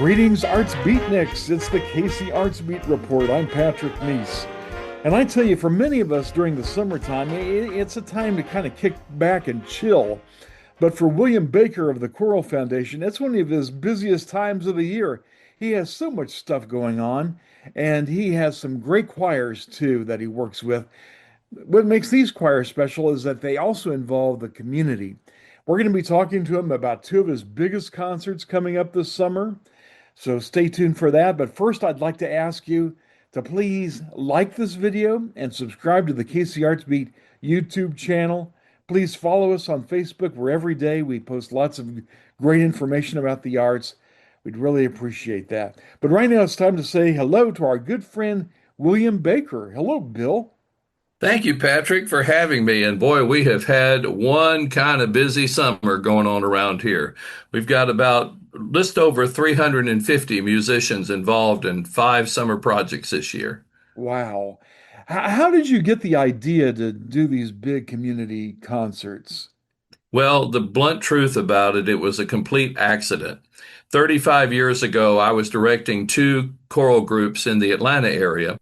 Greetings, Arts Beatniks. It's the Casey Arts Beat Report. I'm Patrick Neese. And I tell you, for many of us during the summertime, it's a time to kind of kick back and chill. But for William Baker of the Choral Foundation, it's one of his busiest times of the year. He has so much stuff going on, and he has some great choirs too that he works with. What makes these choirs special is that they also involve the community. We're going to be talking to him about two of his biggest concerts coming up this summer. So stay tuned for that. But first, I'd like to ask you to please like this video and subscribe to the KC Arts Beat YouTube channel. Please follow us on Facebook, where every day we post lots of great information about the arts. We'd really appreciate that. But right now, it's time to say hello to our good friend, William Baker. Hello, Bill. Thank you, Patrick, for having me. And boy, we have had one kind of busy summer going on around here. We've got about just over 350 musicians involved in 5 summer projects this year. Wow. How did you get the idea to do these big community concerts? Well, the blunt truth about it, it was a complete accident. 35 years ago, I was directing 2 choral groups in the Atlanta area,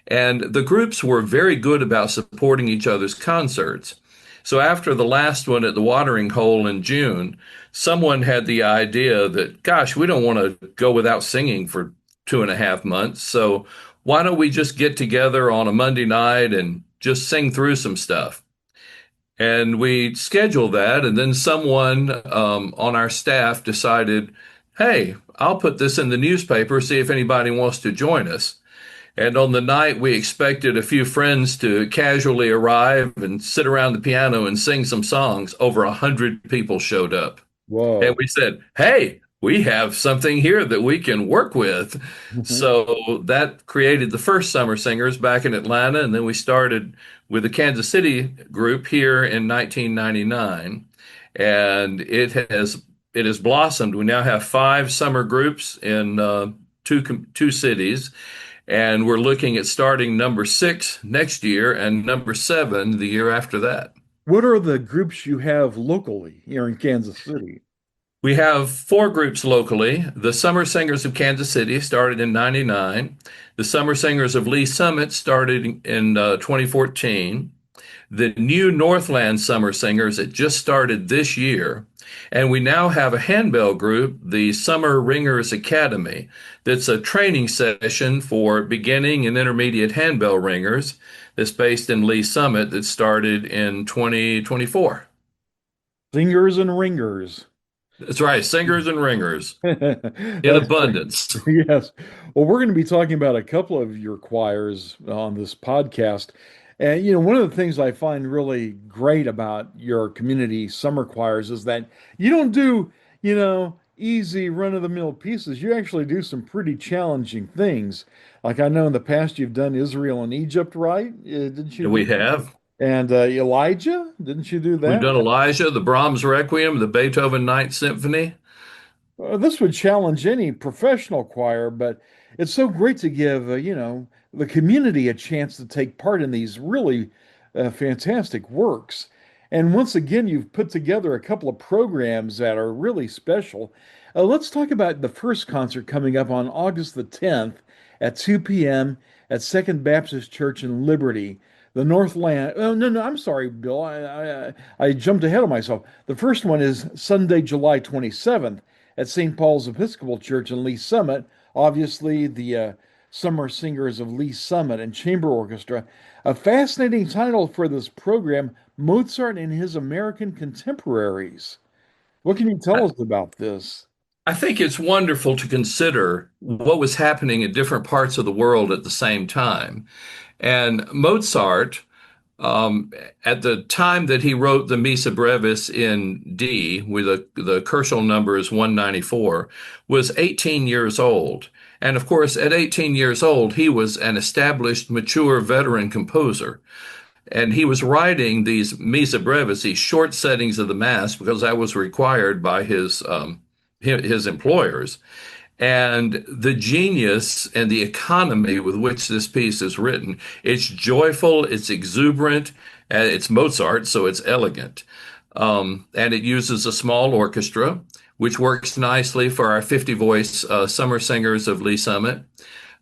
and the groups were very good about supporting each other's concerts. So after the last one at the watering hole in June, someone had the idea that, gosh, we don't want to go without singing for 2.5 months. So why don't we just get together on a Monday night and just sing through some stuff? And we scheduled that. And then someone on our staff decided, hey, I'll put this in the newspaper, see if anybody wants to join us. And on the night, we expected a few friends to casually arrive and sit around the piano and sing some songs. Over 100 people showed up. And Whoa. we said, hey, we have something here that we can work with. So that created the first Summer Singers back in Atlanta. And then we started with the Kansas City group here in 1999. And it has blossomed. We now have 5 summer groups in two cities. And we're looking at starting number 6 next year and number 7 the year after that. What are the groups you have locally here in Kansas City? We have 4 groups locally. The Summer Singers of Kansas City started in 99. The Summer Singers of Lee Summit started in 2014. The new Northland Summer Singers, it just started this year. And we now have a handbell group, the Summer Ringers Academy, that's a training session for beginning and intermediate handbell ringers that's based in Lee Summit that started in 2024. Singers and ringers. That's right, singers and ringers in That's great. abundance. Yes. Well, we're going to be talking about a couple of your choirs on this podcast. And, one of the things I find really great about your community summer choirs is that you don't do, easy run-of-the-mill pieces. You actually do some pretty challenging things. Like I know in the past you've done Israel and Egypt, right? Didn't you We do? have. And Elijah, didn't you do We've that? done Elijah, the Brahms Requiem, the Beethoven Ninth Symphony. This would challenge any professional choir, but it's so great to give, the community a chance to take part in these really fantastic works. And once again, you've put together a couple of programs that are really special. Let's talk about the first concert coming up on August the 10th at 2 p.m. at Second Baptist Church in Liberty. The Northland. Oh, no, no, I'm sorry, Bill. I jumped ahead of myself. The first one is Sunday, July 27th at St. Paul's Episcopal Church in Lee Summit. Obviously, the Summer Singers of Lee Summit and Chamber Orchestra. A fascinating title for this program, Mozart and His American Contemporaries. What can you tell I, us about this? I think it's wonderful to consider what was happening in different parts of the world at the same time. And Mozart, um, at the time that he wrote the Missa Brevis in D, with the Kerschel number is 194, was 18 years old. And of course, at 18 years old, he was an established, mature veteran composer. And he was writing these Missa Brevis, these short settings of the Mass, because that was required by his employers. And the genius and the economy with which this piece is written, it's joyful, it's exuberant, and it's Mozart, so it's elegant. And it uses a small orchestra which works nicely for our 50 voice summer singers of Lee Summit.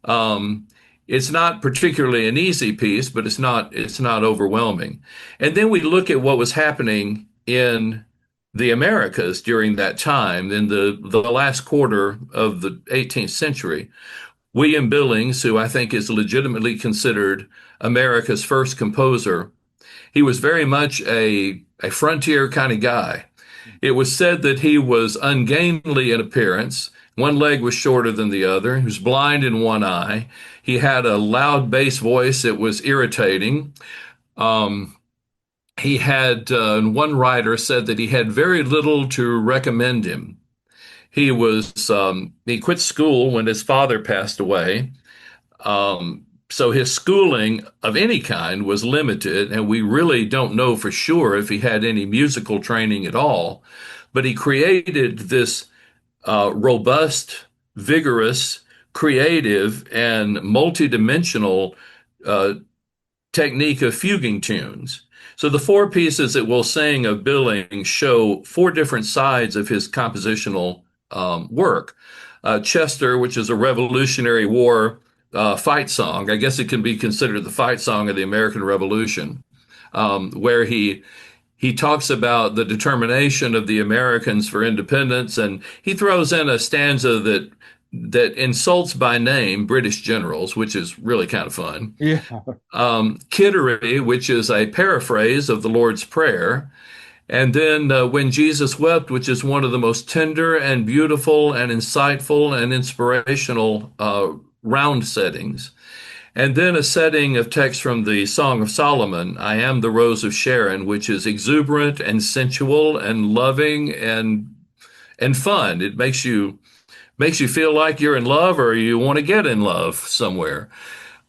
Um, it's not particularly an easy piece, but it's not overwhelming. And then we look at what was happening in the Americas during that time, in the last quarter of the 18th century. William Billings, who I think is legitimately considered America's first composer, he was very much a frontier kind of guy. It was said that he was ungainly in appearance. One leg was shorter than the other. He was blind in one eye. He had a loud bass voice that was irritating. Um, he had, one writer said that he had very little to recommend him. He quit school when his father passed away. So his schooling of any kind was limited, and we really don't know for sure if he had any musical training at all. But he created this robust, vigorous, creative, and multidimensional uh, technique of fuguing tunes. So the four pieces that we'll sing of Billings show four different sides of his compositional work. Chester, which is a Revolutionary War fight song, I guess it can be considered the fight song of the American Revolution, where he talks about the determination of the Americans for independence, and he throws in a stanza that insults by name British generals, which is really kind of fun. Yeah. Kittery, which is a paraphrase of the Lord's Prayer, and then When Jesus Wept, which is one of the most tender and beautiful and insightful and inspirational round settings. And then a setting of text from the Song of Solomon, I Am the Rose of Sharon, which is exuberant and sensual and loving and fun. It makes you feel like you're in love or you want to get in love somewhere.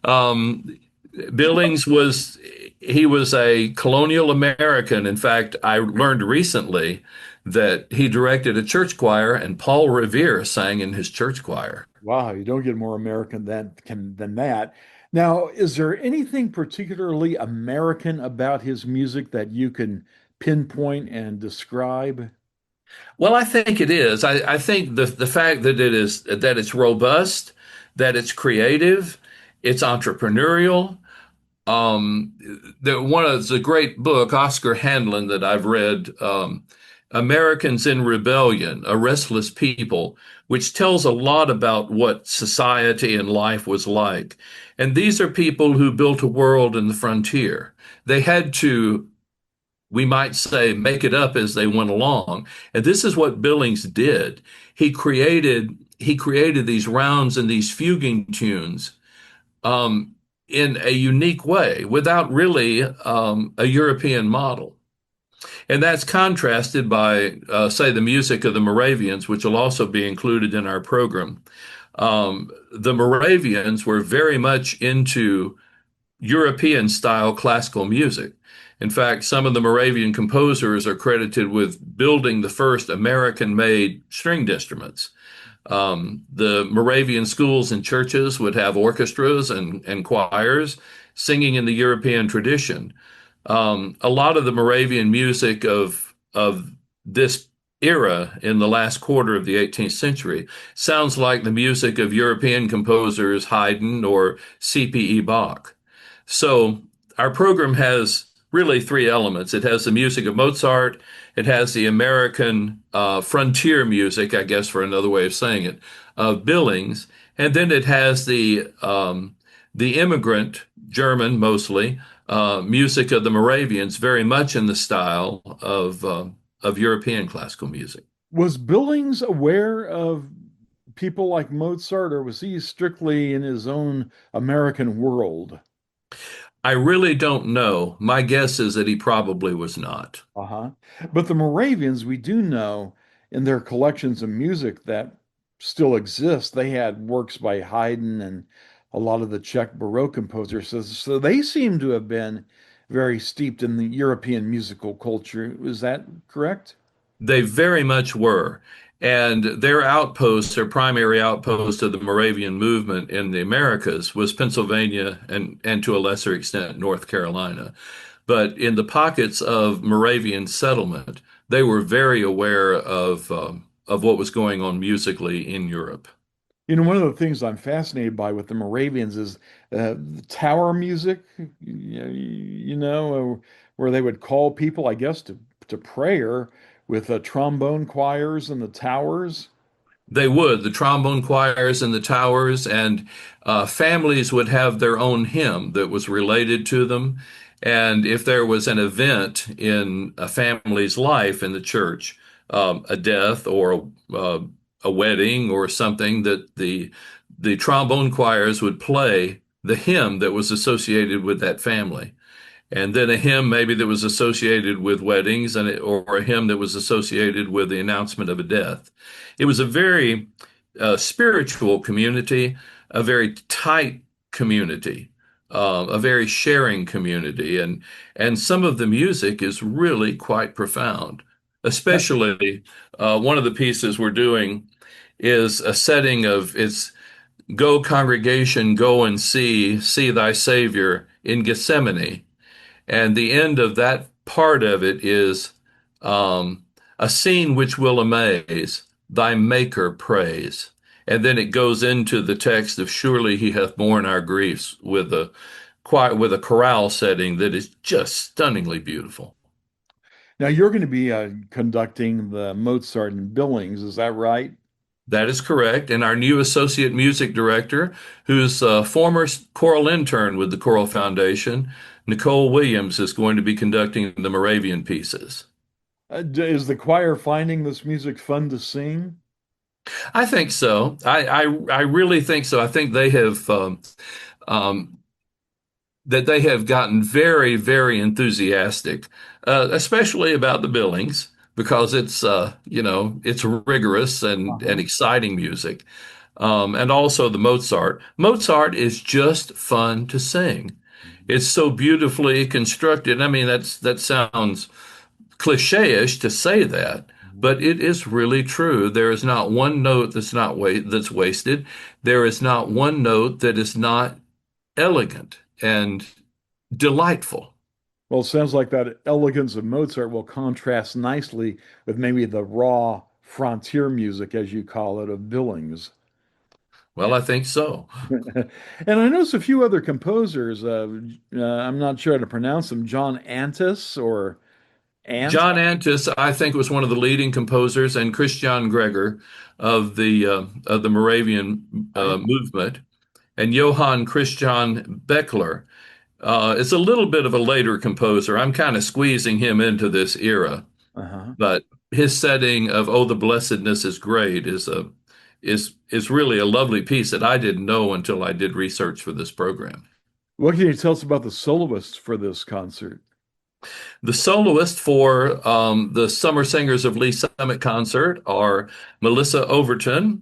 Um, Billings was he was a colonial American. In fact, I learned recently that he directed a church choir and Paul Revere sang in his church choir. Wow, you don't get more American than that. Now, is there anything particularly American about his music that you can pinpoint and describe? Well, I think it is. I think the fact that it's robust, that it's creative, it's entrepreneurial. One of the great book, Oscar Handlin, that I've read, Americans in Rebellion, A Restless People, which tells a lot about what society and life was like. And these are people who built a world in the frontier. They had to, we might say, make it up as they went along. And this is what Billings did. He created these rounds and these fuguing tunes um, in a unique way without really a European model. And that's contrasted by, say, the music of the Moravians, which will also be included in our program. The Moravians were very much into European style classical music. In fact, some of the Moravian composers are credited with building the first American made stringed instruments. The Moravian schools and churches would have orchestras and choirs singing in the European tradition. A lot of the Moravian music of this era in the last quarter of the 18th century sounds like the music of European composers Haydn or C.P.E. Bach. So our program has really three elements. It has the music of Mozart, it has the American frontier music, I guess for another way of saying it, of Billings, and then it has the immigrant German mostly music of the Moravians, very much in the style of European classical music. Was Billings aware of people like Mozart, or was he strictly in his own American world? I really don't know. My guess is that he probably was not. Uh-huh. But the Moravians, we do know in their collections of music that still exist, they had works by Haydn and a lot of the Czech Baroque composers. So they seem to have been very steeped in the European musical culture. Is that correct? They very much were. And their outpost, their primary outpost of the Moravian movement in the Americas was Pennsylvania and to a lesser extent, North Carolina. But in the pockets of Moravian settlement, they were very aware of of what was going on musically in Europe. One of the things I'm fascinated by with the Moravians is tower music, where they would call people, I guess, to prayer with trombone choirs in the towers. They would, the trombone choirs in the towers, and families would have their own hymn that was related to them. And if there was an event in a family's life in the church, a death or a wedding or something, that the trombone choirs would play the hymn that was associated with that family. And then a hymn maybe that was associated with weddings or a hymn that was associated with the announcement of a death. It was a very spiritual community, a very tight community, a very sharing community, and some of the music is really quite profound. Especially one of the pieces we're doing is a setting of it's "Go congregation, go and see thy Savior in Gethsemane." And the end of that part of it is a scene which will amaze, thy Maker praise. And then it goes into the text of surely he hath borne our griefs with a chorale setting that is just stunningly beautiful. Now you're going to be conducting the Mozart and Billings, is that right? That is correct. And our new associate music director, who's a former choral intern with the Choral Foundation, Nicole Williams, is going to be conducting the Moravian pieces. Is the choir finding this music fun to sing? I think so. I really think so. I think um, they have gotten very, very enthusiastic, especially about the Billings, because it's rigorous and Uh-huh. exciting music. And also the Mozart. Mozart is just fun to sing. It's so beautifully constructed. I mean, that sounds cliche-ish to say that, Mhm. but it is really true. There is not one note that's wasted. There is not one note that is not elegant and delightful. Well, it sounds like that elegance of Mozart will contrast nicely with maybe the raw frontier music, as you call it, of Billings. Well, I think so. And I noticed a few other composers. I'm not sure how to pronounce them. John Antis or Ant. John Antis, I think, was one of the leading composers, and Christian Gregor of the Moravian Right? movement, and Johann Christian Beckler. Is a little bit of a later composer. I'm kind of squeezing him into this era, Uh-huh. but his setting of "Oh, the Blessedness is Great" is really a lovely piece that I didn't know until I did research for this program. What can you tell us about the soloists for this concert? The soloists for the Summer Singers of Lee Summit concert are Melissa Overton,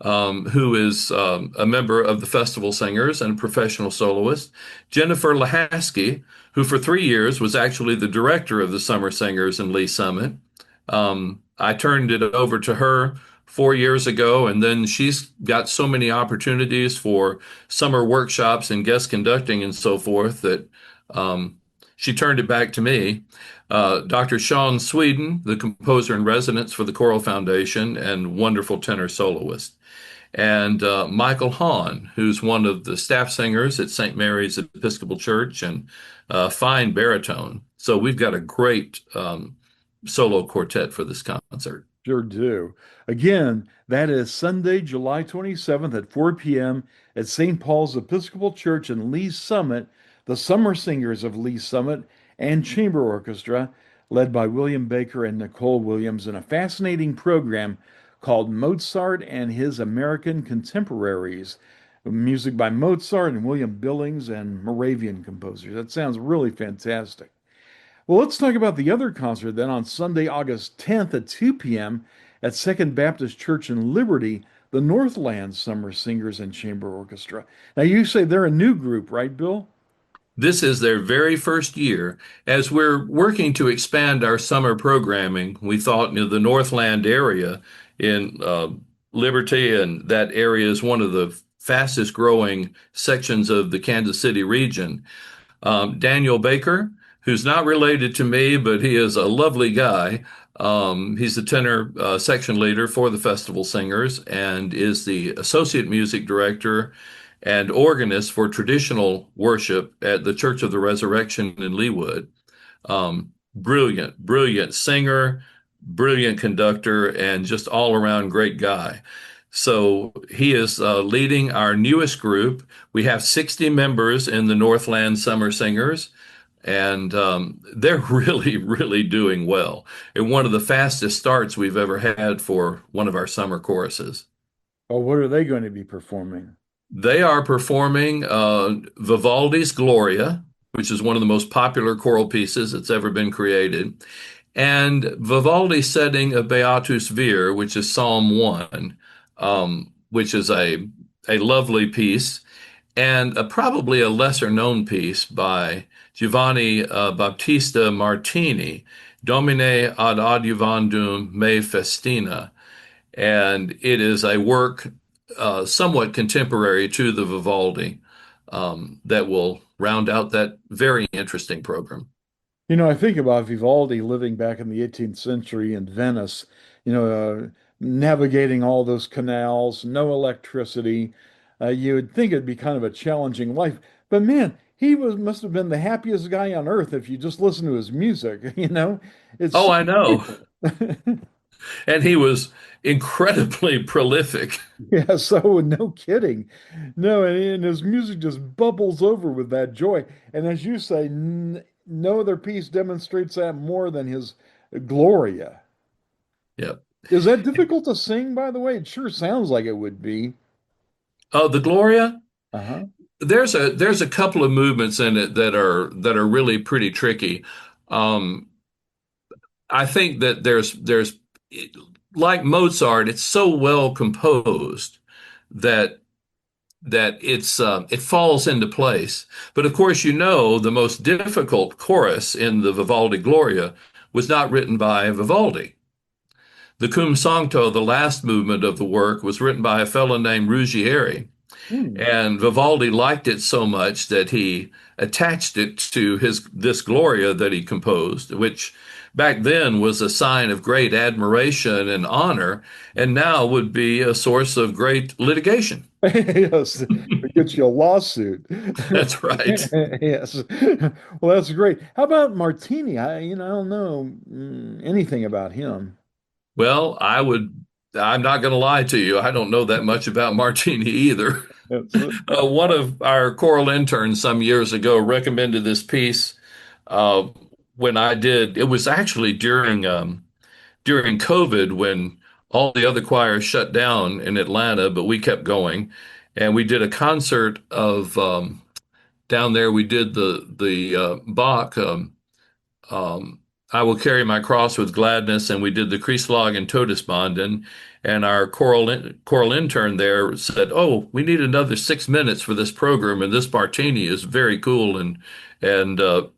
who is a member of the Festival Singers and a professional soloist, Jennifer Lahaski, who for 3 years was actually the director of the Summer Singers in Lee Summit. I turned it over to her 4 years ago, and then she's got so many opportunities for summer workshops and guest conducting and so forth that um, she turned it back to me. Dr. Sean Sweden, the composer in residence for the Choral Foundation and wonderful tenor soloist, and Michael Hahn, who's one of the staff singers at St. Mary's Episcopal Church and fine baritone. So we've got a great solo quartet for this concert. Sure do. Again, that is Sunday, July 27th at 4 p.m. at St. Paul's Episcopal Church in Lee Summit, the Summer Singers of Lee Summit and Chamber Orchestra, led by William Baker and Nicole Williams, in a fascinating program called Mozart and His American Contemporaries. Music by Mozart and William Billings and Moravian composers. That sounds really fantastic. Well, let's talk about the other concert then on Sunday, August 10th at 2 p.m. at Second Baptist Church in Liberty, the Northland Summer Singers and Chamber Orchestra. Now, you say they're a new group, right, Bill? This is their very first year. As we're working to expand our summer programming, we thought the Northland area in Liberty, and that area is one of the fastest growing sections of the Kansas City region. Daniel Baker, who's not related to me, but he is a lovely guy. He's the tenor section leader for the Festival Singers and is the associate music director and organist for traditional worship at the Church of the Resurrection in Leawood. Brilliant, brilliant singer, brilliant conductor, and just all around great guy. So he is leading our newest group. We have 60 members in the Northland Summer Singers, and they're really, really doing well. And one of the fastest starts we've ever had for one of our summer choruses. Oh, what are they going to be performing? They are performing Vivaldi's Gloria, which is one of the most popular choral pieces that's ever been created, and Vivaldi's setting of Beatus Vir, which is Psalm 1, which is a lovely piece, and probably a lesser known piece by Giovanni Battista Martini, Domine ad adiuvandum me festina. And it is a work somewhat contemporary to the Vivaldi that will round out that very interesting program. You know, I think about Vivaldi living back in the 18th century in Venice, navigating all those canals, no electricity. You would think it'd be kind of a challenging life. But man, he must have been the happiest guy on earth if you just listen to his music, you know? It's Oh, so I know. joyful. And he was incredibly prolific. Yeah, so no kidding. No, and his music just bubbles over with that joy. And as you say, n no other piece demonstrates that more than his Gloria. Yeah. Is that difficult to sing, by the way? It sure sounds like it would be. Oh, the Gloria, Uh-huh. there's a couple of movements in it that are really pretty tricky. Um, I think that there's like Mozart, it's so well composed that it falls into place. But of course, the most difficult chorus in the Vivaldi Gloria was not written by Vivaldi. The Cum Sancto, the last movement of the work, was written by a fellow named Ruggieri. Hmm. And Vivaldi liked it so much that he attached it to his this Gloria that he composed, which back then was a sign of great admiration and honor, and now would be a source of great litigation. Yes, it gets you a lawsuit. That's right. Yes. Well, that's great. How about Martini? I don't know anything about him. Well, I'm not going to lie to you. I don't know that much about Martini either. That's it. One of our choral interns some years ago recommended this piece uh, when I did. It was actually during COVID when all the other choirs shut down in Atlanta, but we kept going, and we did a concert of down there. We did the Bach. Um, I will carry my cross with gladness, and we did the Christlag and Todesbanden. And our choral intern there said, "Oh, we need another 6 minutes for this program, and this martini is very cool and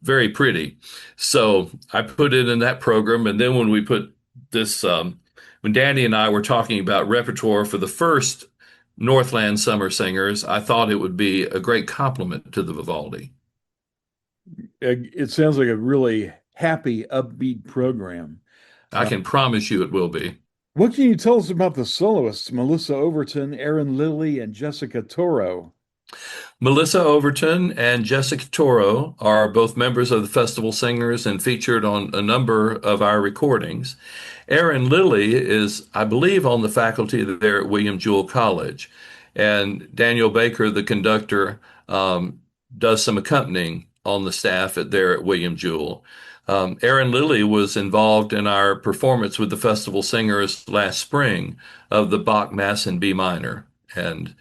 very pretty." So I put it in that program, and then when we put this, when Danny and I were talking about repertoire for the first Northland Summer Singers, I thought it would be a great compliment to the Vivaldi. It sounds like a really happy, upbeat program. I can promise you it will be. What can you tell us about the soloists, Melissa Overton, Aaron Lilly, and Jessica Toro? Melissa Overton and Jessica Toro are both members of the Festival Singers and featured on a number of our recordings. Aaron Lilly is, I believe, on the faculty there at William Jewell College. And Daniel Baker, the conductor, does some accompanying on the staff there at William Jewell. Aaron Lilly was involved in our performance with the Festival Singers last spring of the Bach Mass in B minor. And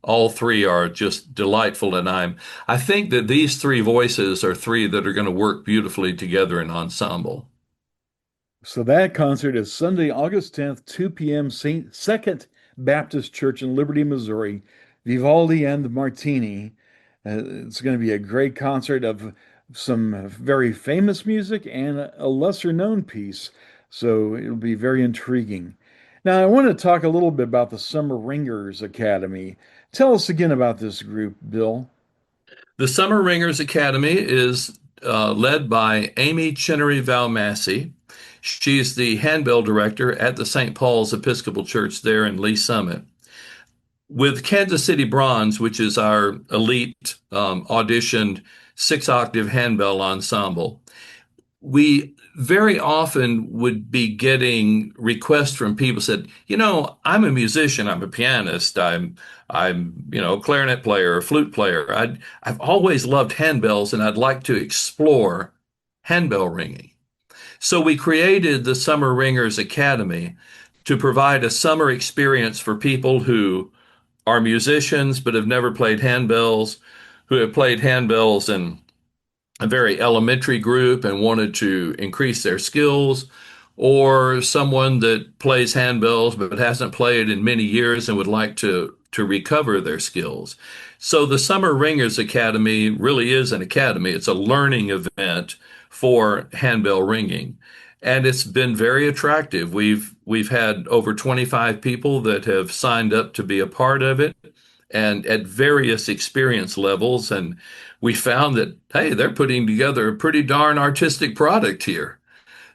all three are just delightful, and I think that these three voices are three that are going to work beautifully together in ensemble. So that concert is Sunday, August 10th, 2 p.m., St. Second Baptist Church in Liberty, Missouri. Vivaldi and Martini. It's going to be a great concert of some very famous music and a lesser known piece. So it'll be very intriguing. Now, I want to talk a little bit about the Summer Ringers Academy. Tell us again about this group, Bill. The Summer Ringers Academy is led by Amy Chinnery Valmassi. She's the handbell director at the St. Paul's Episcopal Church there in Lee Summit. With Kansas City Bronze, which is our elite auditioned six-octave handbell ensemble, we very often would be getting requests from people said, I'm a musician, I'm a pianist, I'm a clarinet player, a flute player. I've always loved handbells and I'd like to explore handbell ringing. So we created the Summer Ringers Academy to provide a summer experience for people who are musicians but have never played handbells, who have played handbells in a very elementary group and wanted to increase their skills, or someone that plays handbells but hasn't played in many years and would like to recover their skills. So the Summer Ringers Academy really is an academy. It's a learning event for handbell ringing. And it's been very attractive. We've had over 25 people that have signed up to be a part of it and at various experience levels. And we found that, hey, they're putting together a pretty darn artistic product here.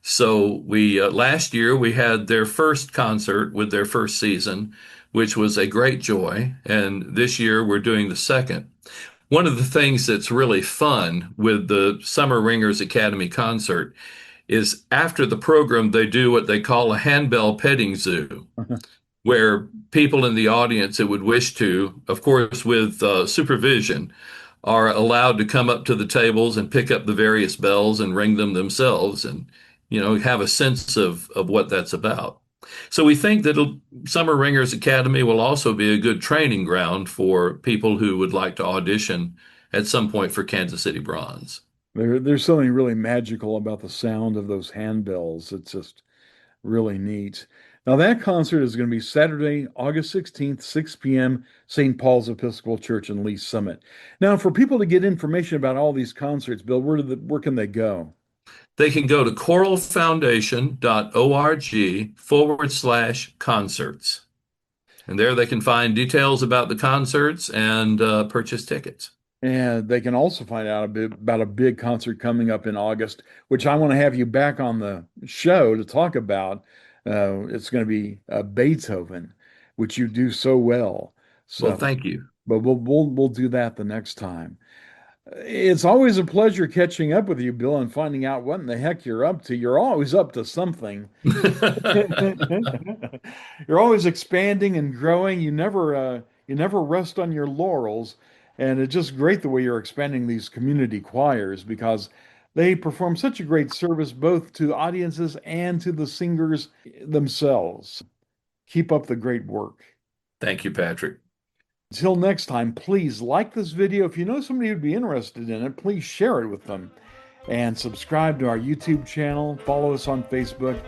So we last year we had their first concert with their first season, which was a great joy. And this year we're doing the second. One of the things that's really fun with the Summer Ringers Academy concert is after the program, they do what they call a handbell petting zoo, where people in the audience that would wish to, of course, with supervision, are allowed to come up to the tables and pick up the various bells and ring them themselves and, have a sense of what that's about. So we think that Summer Ringers Academy will also be a good training ground for people who would like to audition at some point for Kansas City Bronze. There's something really magical about the sound of those handbells. It's just really neat. Now, that concert is going to be Saturday, August 16th, 6 p.m., St. Paul's Episcopal Church in Lee Summit. Now, for people to get information about all these concerts, Bill, where can they go? They can go to coralfoundation.org/concerts. And there they can find details about the concerts and purchase tickets. And they can also find out a bit about a big concert coming up in August, which I want to have you back on the show to talk about. It's going to be Beethoven, which you do so well. Well, So, thank you. but we'll do that the next time. It's always a pleasure catching up with you, Bill, and finding out what in the heck you're up to. You're always up to something. You're always expanding and growing. You never rest on your laurels, and it's just great the way you're expanding these community choirs because they perform such a great service both to audiences and to the singers themselves. Keep up the great work. Thank you, Patrick. Until next time, please like this video. If you know somebody who'd be interested in it, please share it with them. And subscribe to our YouTube channel. Follow us on Facebook.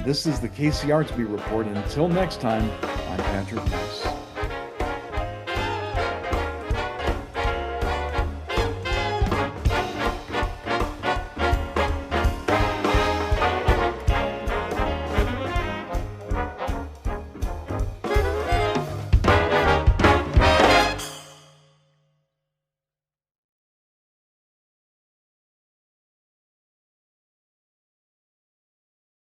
This is the KC Artsbeat Report. Until next time, I'm Patrick Nice.